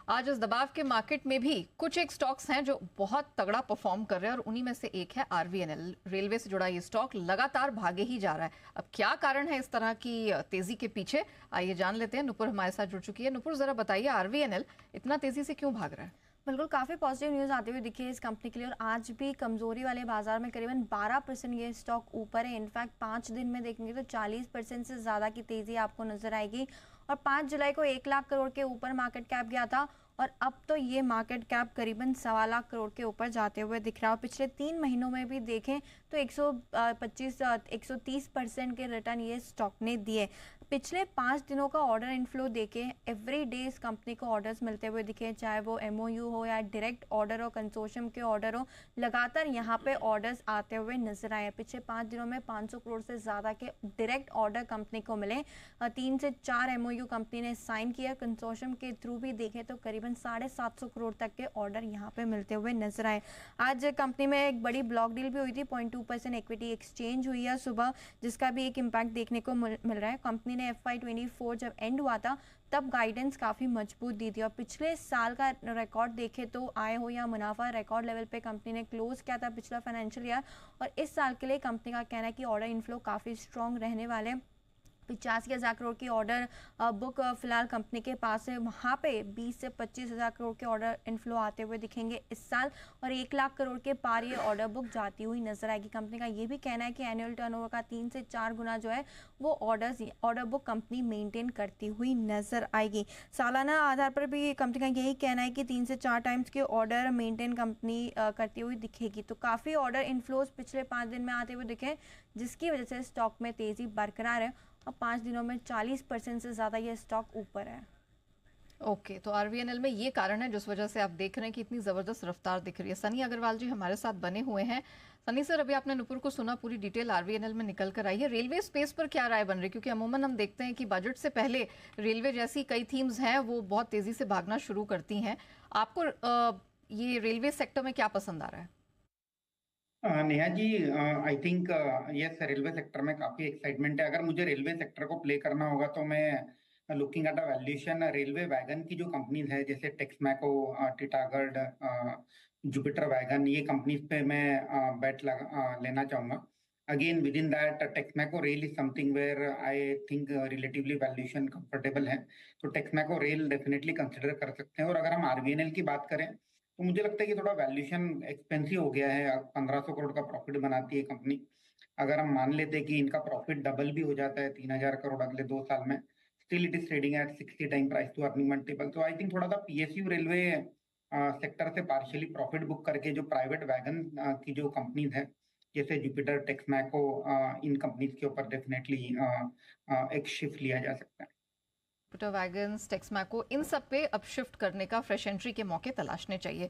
आज इस दबाव के मार्केट में भी कुछ एक स्टॉक्स हैं जो बहुत तगड़ा परफॉर्म कर रहे हैं और उन्हीं में से एक है आरवीएनएल। रेलवे से जुड़ा ये स्टॉक लगातार भागे ही जा रहा है। अब क्या कारण है इस तरह की तेजी के पीछे, आइए जान लेते हैं। नुपुर हमारे साथ जुड़ चुकी है। नुपुर, जरा बताइए आरवीएनएल इतना तेजी से क्यों भाग रहा है? बिल्कुल, काफ़ी पॉजिटिव न्यूज़ आती हुई दिखी है इस कंपनी के लिए और आज भी कमज़ोरी वाले बाजार में करीबन 12% ये स्टॉक ऊपर है। इनफैक्ट 5 दिन में देखेंगे तो 40% से ज़्यादा की तेज़ी आपको नजर आएगी और 5 जुलाई को 1 लाख करोड़ के ऊपर मार्केट कैप गया था और अब तो ये मार्केट कैप करीबन 1.25 लाख करोड़ के ऊपर जाते हुए दिख रहा है। पिछले 3 महीनों में भी देखें तो 130% के रिटर्न ये स्टॉक ने दिए। पिछले 5 दिनों का ऑर्डर इनफ्लो देखे, एवरी डे इस कंपनी को ऑर्डर्स मिलते हुए दिखे, चाहे वो एमओयू हो या डायरेक्ट ऑर्डर हो, कंसोर्शियम के ऑर्डर हो, लगातार यहाँ पे ऑर्डर्स आते हुए नजर आए। पिछले 5 दिनों में 500 करोड़ से ज़्यादा के डायरेक्ट ऑर्डर कंपनी को मिले। 3 से 4 एमओयू कंपनी ने साइन किया। कंसोर्शियम के थ्रू भी देखें तो करीबन 750 करोड़ तक के ऑर्डर यहाँ पे मिलते हुए नजर आए। आज कंपनी में एक बड़ी ब्लॉक डील भी हुई थी, 0.2% इक्विटी एक्सचेंज हुई है सुबह, जिसका भी एक इम्पैक्ट देखने को मिल रहा है। कंपनी ने FY24 जब एंड हुआ था तब गाइडेंस काफ़ी मजबूत दी थी और पिछले साल का रिकॉर्ड देखे तो आय हो या मुनाफा रिकॉर्ड लेवल पे कंपनी ने क्लोज किया था पिछला फाइनेंशियल ईयर। और इस साल के लिए कंपनी का कहना है कि ऑर्डर इनफ्लो काफ़ी स्ट्रॉन्ग रहने वाले। 85,000 करोड़ की ऑर्डर बुक फिलहाल कंपनी के पास है। वहाँ पे 20 से 25,000 करोड़ के ऑर्डर इनफ्लो आते हुए दिखेंगे इस साल और 1 लाख करोड़ के पार ये ऑर्डर बुक जाती हुई नजर आएगी। कंपनी का ये भी कहना है कि एनुअल टर्नओवर का 3 से 4 गुना जो है वो ऑर्डर बुक कंपनी मेंटेन करती हुई नजर आएगी। सालाना आधार पर भी कंपनी का यही कहना है कि 3 से 4 टाइम्स के ऑर्डर मेंटेन कंपनी करती हुई दिखेगी। तो काफ़ी ऑर्डर इनफ्लोज पिछले 5 दिन में आते हुए दिखे, जिसकी वजह से स्टॉक में तेज़ी बरकरार है और 5 दिनों में 40% से ज़्यादा ये स्टॉक ऊपर है। ओके, तो आरवीएनएल में ये कारण है जिस वजह से आप देख रहे हैं कि इतनी जबरदस्त रफ्तार दिख रही है। सनी अग्रवाल जी हमारे साथ बने हुए हैं। सनी सर, अभी आपने नुपुर को सुना, पूरी डिटेल आरवीएनएल में निकल कर आई है। रेलवे स्पेस पर क्या राय बन रही? क्योंकि अमूमन हम देखते हैं कि बजट से पहले रेलवे जैसी कई थीम्स हैं वो बहुत तेजी से भागना शुरू करती हैं। आपको ये रेलवे सेक्टर में क्या पसंद आ रहा है? Neha ji, I think yes, railway sector में काफी एक्साइटमेंट है। अगर मुझे रेलवे सेक्टर को प्ले करना होगा तो मैं looking at a valuation, railway wagon की जो कंपनीज है जैसे टेक्समैको, टिटागढ़, जुपिटर वैगन, ये कंपनीज पे मैं बेट लेना चाहूंगा। Again with in that Texmaco rail is something where I think relatively valuation comfortable है, तो टेक्समैको रेल डेफिनेटली कंसिडर कर सकते हैं। और अगर हम आरवीएनएल की बात करें तो मुझे लगता है कि थोड़ा वैल्यूएशन एक्सपेंसिव हो गया है। 1500 करोड़ का प्रॉफिट बनाती है कंपनी। अगर हम मान लेते हैं कि इनका प्रॉफिट डबल भी हो जाता है, 3000 करोड़ अगले 2 साल में, still it is trading at 60 time price to earning multiple. तो आई थिंक थोड़ा सा पीएसयू रेलवे सेक्टर से पार्शियली प्रॉफिट बुक करके जो प्राइवेट वैगन की जो कंपनीज है जैसे जुपिटर, टेक्समैको, इन कंपनीज के ऊपर डेफिनेटली एक शिफ्ट लिया जा सकता है। जुपिटर वैगन्स, टेक्समैको, इन सब पे अब शिफ्ट करने का, फ्रेश एंट्री के मौके तलाशने चाहिए।